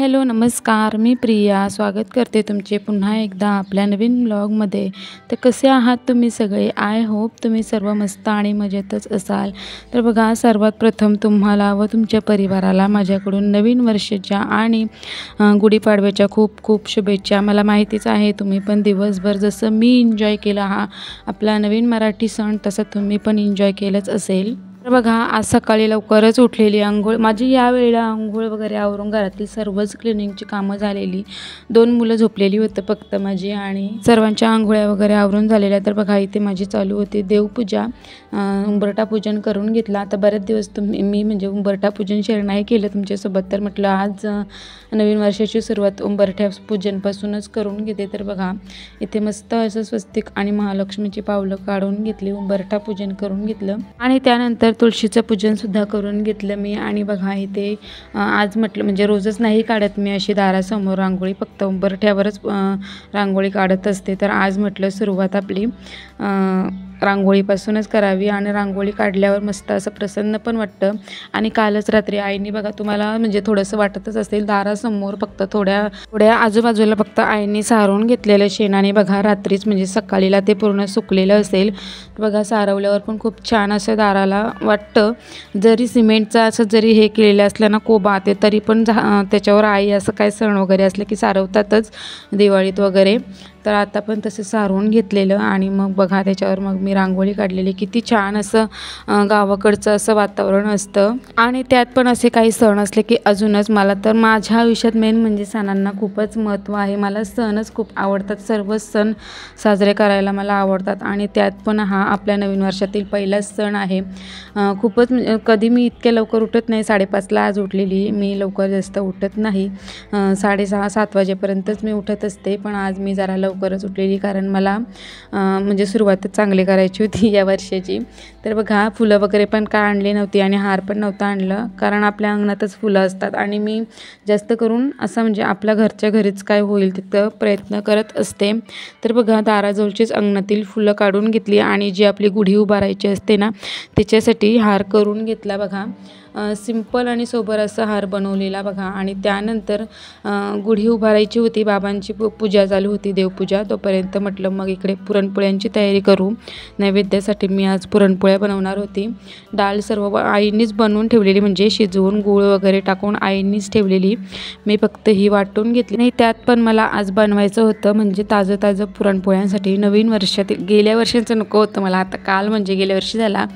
Hello नमस्कार, मी प्रिया स्वागत करते तुमचे पुन्हा एकदा आपल्या नवीन ब्लॉगमध्ये। तर कसे आहात तुम्ही सगळे? आय होप तुम्ही सर्व मस्त आणि मजेतच असाल। तर बघा, सर्वात प्रथम तुम्हाला व तुमच्या परिवाराला माझ्याकडून नवीन वर्षाच्या आणि गुढीपाडव्याच्या खूप खूप शुभेच्छा। मला माहितीच आहे तुम्ही पण दिवसभर जसं मी एन्जॉय केला हा आपला नवीन मराठी सण तसं तुम्ही पण एन्जॉय केलंच असेल। तर बघा, आज सकाळी लवकरच उठलेली, अंघोळ माझी या वेळेला अंघोळ वगैरे आवरून घरातील सर्वच क्लिनिंगची कामं झालेली। 2 मुलं झोपलेली होतं फक्त माझी आणि सर्वांच्या अंघोळ्या वगैरे आवरून झालेल्या। तर बघा, इथे माझी चालू होती देवपूजा, उंबरठा पूजन करून घेतला। आता बरेच दिवस मी म्हणजे उंबरठा पूजन शेअर नाही केलं तुमच्यासोबत, तर म्हटलं आज नवीन वर्षाची सुरुवात उंबरठ्या पूजनपासूनच करून घेते। तर बघा, इथे मस्त असं स्वस्तिक आणि महालक्ष्मीची पावलं काढून घेतली, उंबरठा पूजन करून घेतलं आणि त्यानंतर तुळशीचं पूजनसुद्धा करून घेतलं मी। आणि बघा, इथे आज म्हटलं म्हणजे रोजच नाही काढत मी अशी दारासमोर रांगोळी, फक्त उंबरठ्यावरच रांगोळी काढत असते। तर आज म्हटलं सुरुवात आपली रांगोळीपासूनच करावी आणि रांगोळी काढल्यावर मस्त असं प्रसन्न पण वाटतं। आणि कालच रात्री आईने बघा, तुम्हाला म्हणजे थोडंसं वाटतच असेल, दारासमोर फक्त थोड्या आजूबाजूला फक्त आईने सारवून घेतलेलं शेणाने बघा, रात्रीच म्हणजे सकाळीला ते पूर्ण सुकलेलं असेल बघा। सारवल्यावर पण खूप छान असं दाराला वाटतं। जरी सिमेंटचा असं जरी हे केलेलं असलं ना कोबा, ते तरी पण त्याच्यावर आई असं काय सण वगैरे असले की सारवतातच, दिवाळीत वगैरे। तर आता पण तसं सारवून घेतलेलं आणि मग बघा त्याच्यावर मग मी रांगोळी काढलेली। किती छान असं गावाकडचं असं वातावरण असतं आणि त्यात पण असे काही सण असले की अजूनच। मला तर माझ्या आयुष्यात मेन म्हणजे सणांना खूपच महत्त्व आहे। मला सणच खूप आवडतात, सर्वच सण साजरे करायला मला आवडतात आणि त्यात पण हा आपल्या नवीन वर्षातील पहिलाच सण आहे। खूपच कधी मी इतक्या लवकर उठत नाही, 5:30ला आज उठलेली मी, लवकर जास्त उठत नाही, 6:30-7 वाजेपर्यंतच मी उठत असते। पण आज मी जरा लवकरच उठलेली, कारण मला म्हणजे सुरुवातच चांगली करायची होती या वर्षाची। तर बघा, फुलं वगैरे पण काय आणली नव्हती आणि हार पण नव्हता आणलं, कारण आपल्या अंगणातच फुलं असतात आणि मी जास्त करून असं म्हणजे आपल्या घरच्या घरीच काय होईल तिथं प्रयत्न करत असते। तर बघा, दाराजवळचीच अंगणातील फुलं काढून घेतली आणि जी आपली गुढी उभारायची असते ना त्याच्यासाठी हार करून घेतला बघा। सिंपल आणि सोबर असा हार बनवलेला बघा। आणि त्यानंतर गुढी उभारायची होती, बाबांची पूजा चालू होती, देवपूजा। तोपर्यंत म्हटलं मग इकडे पुरणपोळ्यांची तयारी करू। नैवेद्यासाठी मी आज पुरणपोळ्या बनवणार होती। डाळ सर्व आईनीच बनवून ठेवलेली, म्हणजे शिजवून गूळ वगैरे टाकून आईनीच ठेवलेली, मी फक्त ही वाटून घेतली नाही। त्यात पण मला आज बनवायचं होतं म्हणजे ताजं पुरणपोळ्यांसाठी नवीन वर्षातील। गेल्या वर्षाचं नको होतं मला, आता काल म्हणजे गेल्या वर्षी झाला,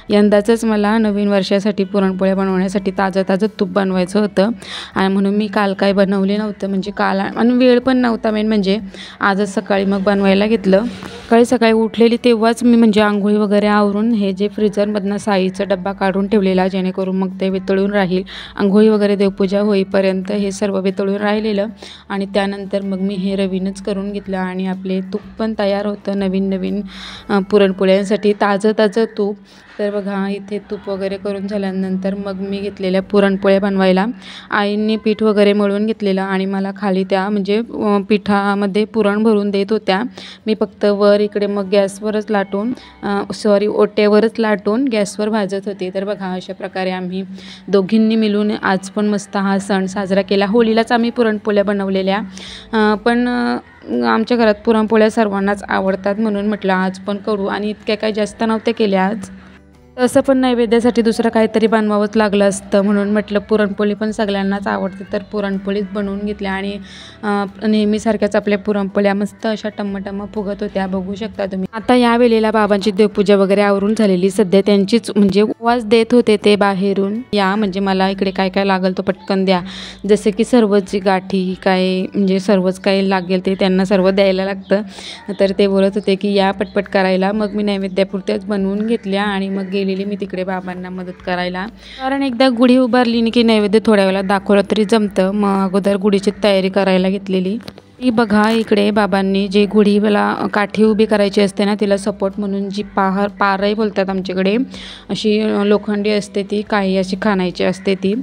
यंदाचंच मला नवीन वर्षासाठी पुरणपोळ्या बनवण्यासाठी ताजं तूप बनवायचं होतं आणि म्हणून मी काल काय बनवले नव्हतं, म्हणजे काल आणि वेळ पण नव्हता मेन म्हणजे। आजच सकाळी मग बनवायला घेतलं। सकाळी उठलेली तेव्हाच मी म्हणजे आंघोळी वगैरे आवरून हे जे फ्रीजरमधनं साईचा डब्बा काढून ठेवलेला, जेणेकरून मग ते वितळून राहील, आंघोळी वगैरे देवपूजा होईपर्यंत हे सर्व वितळून राहिलेलं। आणि त्यानंतर मग मी हे रवीनच करून घेतलं आणि आपले तूप पण तयार होतं नवीन पुरणपोळ्यांसाठी, ताजं तूप। तर बघा, इथे तूप वगैरे करून झाल्यानंतर मग मी घेतलेल्या पुरणपोळ्या बनवायला। आईंनी पीठ वगैरे मळून घेतलेलं आणि मला खाली त्या म्हणजे पिठामध्ये पुरण भरून देत होत्या, मी फक्त वर इकडे मग गॅसवरच लाटून ओट्यावरच लाटून गॅसवर भाजत होते। तर बघा, अशा प्रकारे आम्ही दोघींनी मिळून आज पण मस्त हा सण साजरा केला। होळीलाच आम्ही पुरणपोळ्या बनवलेल्या, पण आमच्या घरात पुरणपोळ्या सर्वांनाच आवडतात म्हणून म्हटलं आज पण करू, आणि इतक्या काही जास्त नव्हत्या केल्या आज। तसं पण नैवेद्यासाठी दुसरं काहीतरी बनवावंच लागलं असतं, म्हणून म्हटलं पुरणपोळी पण सगळ्यांनाच आवडते तर पुरणपोळीच बनवून घेतल्या। आणि नेहमीसारख्याच आपल्या पुरणपोळ्या मस्त अशा टम्म फुगत होत्या, बघू शकता तुम्ही। आता या वेळेला बाबांची देवपूजा वगैरे आवरून झालेली, सध्या त्यांचीच म्हणजे उपवास देत होते ते बाहेरून, या म्हणजे मला इकडे काय काय लागेल तो पटकन द्या, जसे की सर्वच गाठी काय म्हणजे सर्वच काही लागेल ते त्यांना सर्व द्यायला लागतं। तर ते बोलत होते की या पटपट करायला, मग मी नैवेद्यापुरत्याच बनवून घेतल्या आणि मग गेलेली मी तिकडे बाबांना मदत करायला, कारण एकदा गुढी उभारली की नैवेद्य थोड्या वेळात दाखवलं तरी जमतं। मग अगोदर गुढीची तयारी करायला घेतलेली। ही बघा इकडे बाबांनी जी गुढीला काठी उभी करायची असते ना, तिला सपोर्ट म्हणून जी पारई बोलतात आमच्याकडे, अशी लोखंडी असते ती, काही अशी खाणायची असते ती,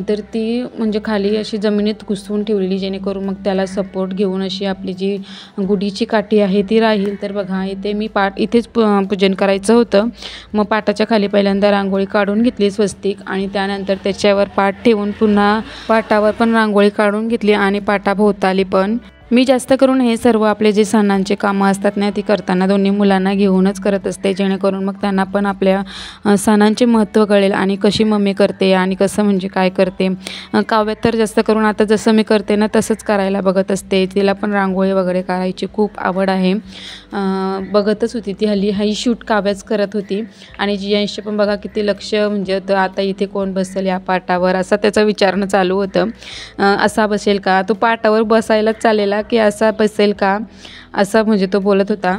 तर ती म्हणजे खाली अशी जमिनीत घुसवून ठेवलेली, जेणेकरून मग त्याला सपोर्ट घेऊन अशी आपली जी गुढीची काठी आहे ती राहील. तर बघा इथे मी इथेच पूजन करायचं होतं. मग पाटाच्या खाली पहिल्यांदा रांगोळी काढून घेतली स्वस्तिक, आणि त्यानंतर त्याच्यावर पाट ठेवून पुन्हा पाटावर पण रांगोळी काढून घेतली आणि पाटाभोवताली पण. मी जास्त करून हे सर्व आपले जे सणांचे कामं असतात ना, ती करताना दोन्ही मुलांना घेऊनच करत असते, जेणेकरून मग त्यांना पण आपल्या सणांचे महत्त्व कळेल आणि कशी मम्मी करते आणि कसं म्हणजे काय करते. काव्यात तर जास्त करून आता जसं मी करते ना तसंच करायला बघत असते. तिला पण रांगोळी वगैरे करायची खूप आवड आहे. बघतच होती ती, हल्ली हाई शूट काव्याच करत होती. आणि जियांशी पण बघा किती लक्ष, म्हणजे आता इथे कोण बसेल या पाटावर, असा त्याचा विचारणं चालू होतं. असा बसेल का तो, पाटावर बसायलाच चालेला की असा बसेल का, असा म्हणजे तो बोलत होता.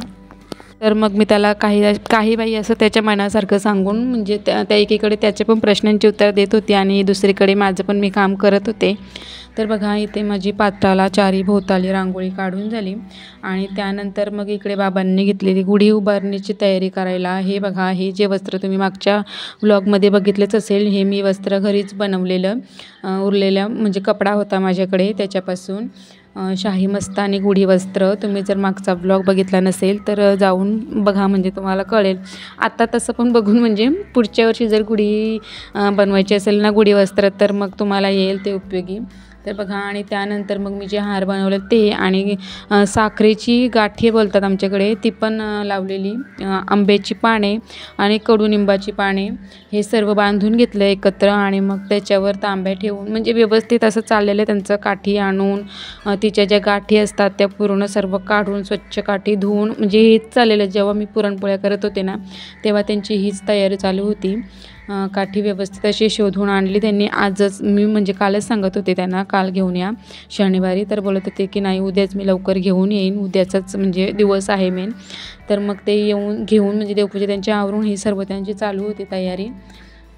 तर मग मी त्याला काही बाई असं त्याच्या मनासारखं सांगून, म्हणजे त्या एकीकडे त्याचे पण प्रश्नांची उत्तर देत होती आणि दुसरीकडे माझं पण मी काम करत होते. तर बघा इथे माझी पात्राला चारी भोवताली रांगोळी काढून झाली, आणि त्यानंतर मग इकडे बाबांनी घेतलेली गुढी उभारण्याची तयारी करायला. हे बघा, हे जे वस्त्र तुम्ही मागच्या व्लॉगमध्ये बघितलंच असेल, हे मी वस्त्र घरीच बनवलेलं, उरलेलं म्हणजे कपडा होता माझ्याकडे, त्याच्यापासून शाही मस्तानी गुढी वस्त्र. तुम्ही जर मागचा ब्लॉग बघितला नसेल तर जाऊन बघा, म्हणजे तुम्हाला कळेल. आता तसं पण बघून म्हणजे पुढच्या वर्षी जर गुढी बनवायची असेल ना गुढी वस्त्र, तर मग तुम्हाला येईल ते उपयोगी. तर बघा, आणि त्यानंतर मग मी जे हार बनवलं ते, आणि साखरेची गाठी बोलतात आमच्याकडे, ती पण लावलेली, आंब्याची पाने आणि कडुनिंबाची पाने, हे सर्व बांधून घेतलं एकत्र, आणि मग त्याच्यावर तांब्या ठेवून म्हणजे व्यवस्थित असं चाललेलं त्यांचं. काठी आणून तिच्या ज्या गाठी असतात त्या पूर्ण सर्व काढून स्वच्छ काठी धुवून, म्हणजे हेच चाललेलं. जेव्हा मी पुरणपोळ्या करत होते ना, तेव्हा त्यांची हीच तयारी चालू होती. काठी व्यवस्थित अशी शोधून आणली त्यांनी आजच. मी म्हणजे कालच सांगत होते त्यांना, काल घेऊन या शनिवारी, तर बोलत होते की नाही उद्याच मी लवकर घेऊन येईन, उद्याचाच म्हणजे दिवस आहे मेन. तर मग ते येऊन घेऊन म्हणजे देवपूजा त्यांची आवरून ही सर्व त्यांची चालू होती तयारी.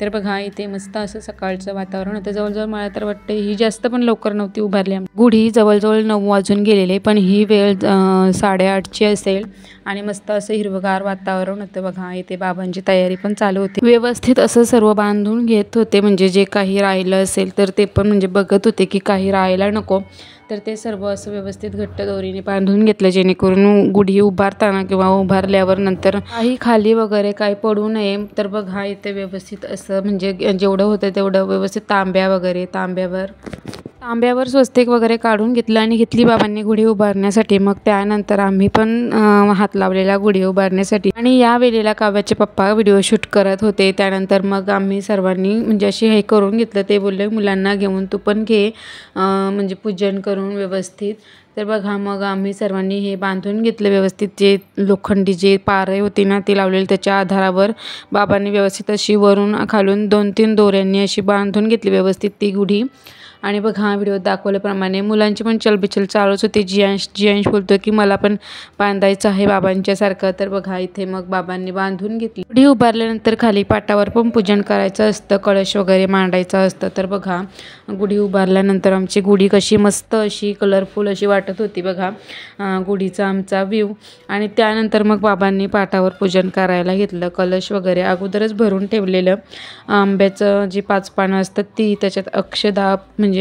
तर बघा इथे मस्त असं सकाळचं वातावरण होतं. जवळजवळ मला तर वाटतं ही जास्त पण लवकर नव्हती उभारली. गुढी जवळजवळ 9 वाजून गेलेले, पण ही वेळ 8:30ची असेल, आणि मस्त असं हिरवगार वातावरण होतं. बघा इथे बाबांची तयारी पण चालू होती. व्यवस्थित असं सर्व बांधून घेत होते, म्हणजे जे काही राहिलं असेल तर ते पण म्हणजे बघत होते की काही राहायला नको. तर ते सर्व असं व्यवस्थित घट्ट दोरीने बांधून घेतलं, जेणेकरून गुढी उभारताना किंवा उभारल्यावर नंतर काही खाली वगैरे काही पडू नये. तर बघा इथे व्यवस्थित असं म्हणजे जेवढं होतं तेवढं व्यवस्थित तांब्यावर स्वस्तिक वगैरे काढून घेतलं आणि घेतली बाबांनी गुढी उभारण्यासाठी. मग त्यानंतर आम्ही पण हात लावलेला गुढी उभारण्यासाठी, आणि या वेळेला काव्याचे पप्पा व्हिडिओ शूट करत होते. त्यानंतर मग आम्ही सर्वांनी म्हणजे असे हे करून घेतलं. ते बोलले मुलांना घेऊन तू पण घे, म्हणजे पूजन करून व्यवस्थित. तर बघा मग आम्ही सर्वांनी हे बांधून घेतलं व्यवस्थित. जे लोखंडी जे पारे होती ना ती लावलेली, त्याच्या आधारावर बाबांनी व्यवस्थित अशी वरून खालून 2-3 दोऱ्यांनी अशी बांधून घेतली व्यवस्थित ती गुढी. आणि बघा व्हिडिओ दाखवल्याप्रमाणे मुलांची पण चलबिचल चालूच होती. जियांश बोलतो की मला पण बांधायचं आहे बाबांच्यासारखं. तर बघा इथे मग बाबांनी बांधून घेतली. गुढी उभारल्यानंतर खाली पाटावर पण पूजन करायचं असतं, कळश वगैरे मांडायचं असतं. तर बघा गुढी उभारल्यानंतर आमची गुढी कशी मस्त अशी कलरफुल अशी वाटत होती बघा, गुढीचा आमचा व्ह्यू. आणि त्यानंतर मग बाबांनी पाटावर पूजन करायला घेतलं. कलश वगैरे अगोदरच भरून ठेवलेलं, आंब्याचं जी 5 पानं असतात ती, त्याच्यात अक्षदा म्हणजे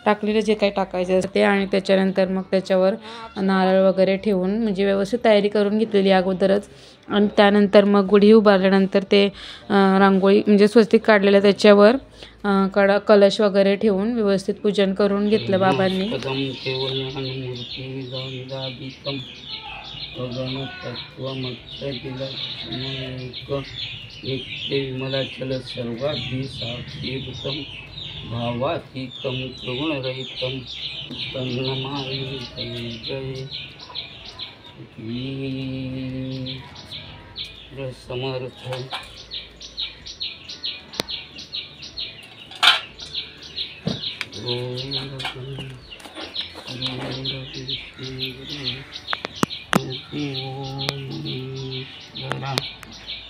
टाकलेलं जे काही टाकायचं असते, आणि त्याच्यानंतर मग त्याच्यावर नारळ वगैरे ठेवून म्हणजे व्यवस्थित तयारी करून घेतलेली अगोदरच. आणि त्यानंतर मग गुढी उभारल्यानंतर ते रांगोळी म्हणजे स्वस्तिक काढलेलं त्याच्यावर कलश वगैरे ठेवून व्यवस्थित पूजन करून घेतलं बाबांनी. भावातीतं त्रिगुणरहितं तन्नमामि जय वीर समर्थ. ओम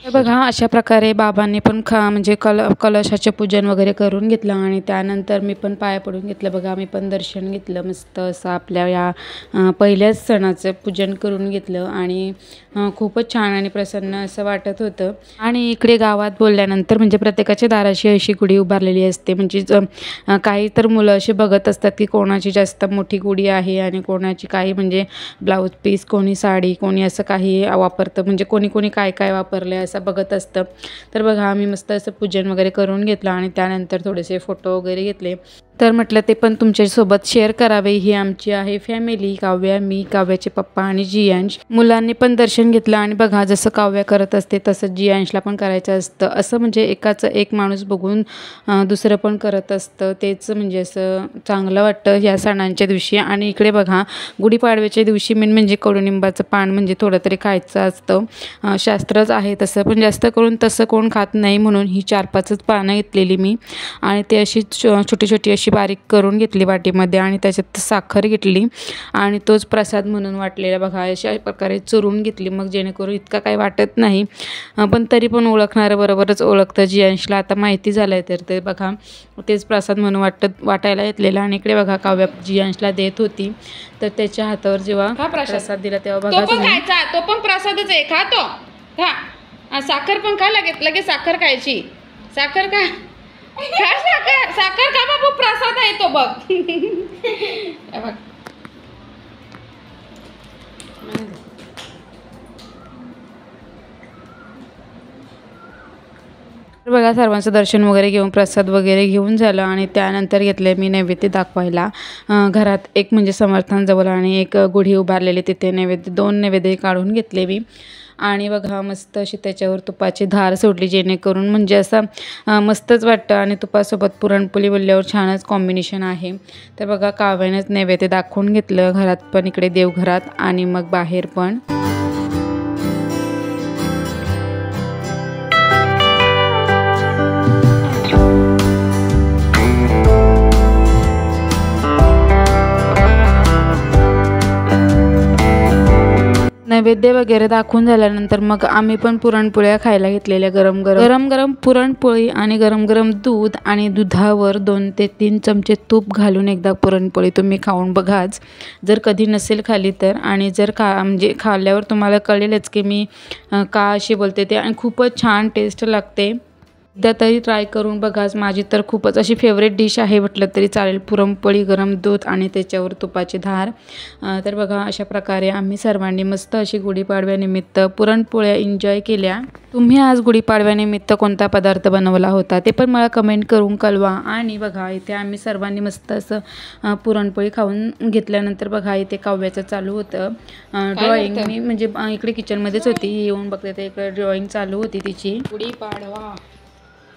तर बघा अशा प्रकारे बाबांनी पण म्हणजे कलशाचे पूजन वगैरे करून घेतलं आणि त्यानंतर मी पण पाया पडून घेतलं. बघा मी पण दर्शन घेतलं मस्त असं आपल्या या पहिल्याच सणाचं पूजन करून घेतलं आणि खूपच छान आणि प्रसन्न असं वाटत होतं. आणि इकडे गावात बोलल्यानंतर म्हणजे प्रत्येकाच्या दाराशी अशी गुढी उभारलेली असते. म्हणजे काही तर मुलं असे बघत असतात की कोणाची जास्त मोठी गुढी आहे आणि कोणाची काही म्हणजे ब्लाऊज पीस, कोणी साडी, कोणी असं काही वापरतं, म्हणजे कोणी कोणी काय काय वापरलं आहे असं बघत असतं. तर बघा आम्ही मस्त असं पूजन वगैरे करून घेतलं आणि त्यानंतर थोडेसे फोटो वगैरे घेतले. तर म्हटलं ते पण तुमच्यासोबत शेअर करावे. ही आमची आहे फॅमिली, काव्या, मी, काव्याचे पप्पा आणि जियांश. मुलांनी पण दर्शन घेतलं आणि बघा जसं काव्या करत असते तसंच जियांशला पण करायचं असतं. असं म्हणजे एकाचं एक माणूस बघून दुसरं पण करत असतं. तेच म्हणजे असं चांगलं वाटतं या सणांच्या दिवशी. आणि इकडे बघा गुढीपाडव्याच्या दिवशी मेन म्हणजे कडुनिंबाचं पान म्हणजे थोडं तरी खायचं असतं, शास्त्रच आहे तसं. पण जास्त करून तसं कोण खात नाही म्हणून ही 4-5च पानं घेतलेली मी आणि ते अशी छोटी छोटी अशी बारीक करून घेतली वाटीमध्ये आणि त्याच्यात साखर घेतली आणि तोच प्रसाद म्हणून वाटलेला. बघा अशा प्रकारे चुरून घेतली मग जेणेकरून इतका काही वाटत नाही, पण तरी पण ओळखणारं बरोबरच ओळखतं. जियांशला आता माहिती झालं आहे तर ते बघा तेच प्रसाद म्हणून वाटायला घेतलेला. आणि इकडे बघा काव्या जियांशला देत होती तर त्याच्या हातावर जेव्हा प्रसाद दिला तेव्हा बघा तो पण प्रसादच आहे, खा तो खा. साखर पण खा, लगेच साखर खायची. साखर खा, साखर खा बाबू, प्रसाद आहे तो बघ. बघ बघा सर्वांचं दर्शन वगैरे घेऊन प्रसाद वगैरे घेऊन झालं आणि त्यानंतर घेतले मी नैवेद्य दाखवायला. घरात एक म्हणजे समर्थांजवळ आणि एक गुढी उभारलेली तिथे नैवेद्य, 2 नैवेद्य काढून घेतले मी. आणि बघा मस्त अशी त्याच्यावर तुपाची धार सोडली जेणेकरून म्हणजे असं मस्तच वाटतं आणि तुपासोबत पुरणपोळी बोलल्यावर छानच कॉम्बिनेशन आहे. तर बघा काव्यानेच नैवेद्य दाखवून घेतलं, घरात पण, इकडे देवघरात आणि मग बाहेर पण. नैवेद्य वगैरे दाखवून झाल्यानंतर मग आम्ही पण पुरणपोळ्या खायला घेतलेल्या. गरम गरम पुरणपोळी आणि गरम गरम दूध आणि दुधावर 2 ते 3 चमचे तूप घालून एकदा पुरणपोळी तुम्ही खाऊन बघाच जर कधी नसेल खाली तर. आणि जर म्हणजे खाल्ल्यावर तुम्हाला कळेलच की मी का अशी बोलते ते. आणि खूपच छान टेस्ट लागते, एकदा तरी ट्राय करून बघाच. माझी तर खूपच अशी फेवरेट डिश आहे म्हटलं तरी चालेल, पुरणपोळी, गरम दूध आणि त्याच्यावर तुपाची धार. तर बघा अशा प्रकारे आम्ही सर्वांनी मस्त अशी गुढीपाडव्यानिमित्त पुरणपोळ्या एन्जॉय केल्या. तुम्ही आज गुढीपाडव्यानिमित्त कोणता पदार्थ बनवला होता ते पण मला कमेंट करून कळवा. आणि बघा इथे आम्ही सर्वांनी मस्त असं पुरणपोळी खाऊन घेतल्यानंतर बघा इथे काव्याचं चालू होतं ड्रॉइंग. मी म्हणजे इकडे किचनमध्येच होती, येऊन बघते ते इकडे ड्रॉइंग चालू होती तिची. गुढीपाडवा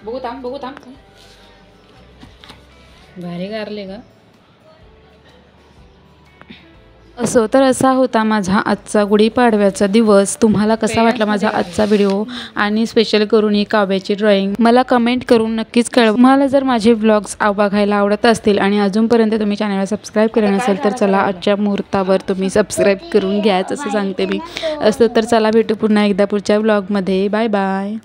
बघू थांब भारी गारले का असं. तर असा होता माझा आजचा गुढीपाडव्याचा दिवस. तुम्हाला कसा वाटला माझा आजचा व्हिडिओ आणि स्पेशल करून ही काव्याची ड्रॉइंग मला कमेंट करून नक्कीच कळवा. तुम्हाला जर माझे व्लॉग्स बघायला आवडत असतील आणि अजूनपर्यंत तुम्ही चॅनलला सबस्क्राईब केलं नसेल तर चला आजच्या मुहूर्तावर तुम्ही सबस्क्राईब करून घ्याच असं सांगते मी. असं तर चला भेटू पुन्हा एकदा पुढच्या व्लॉगमध्ये. Bye bye.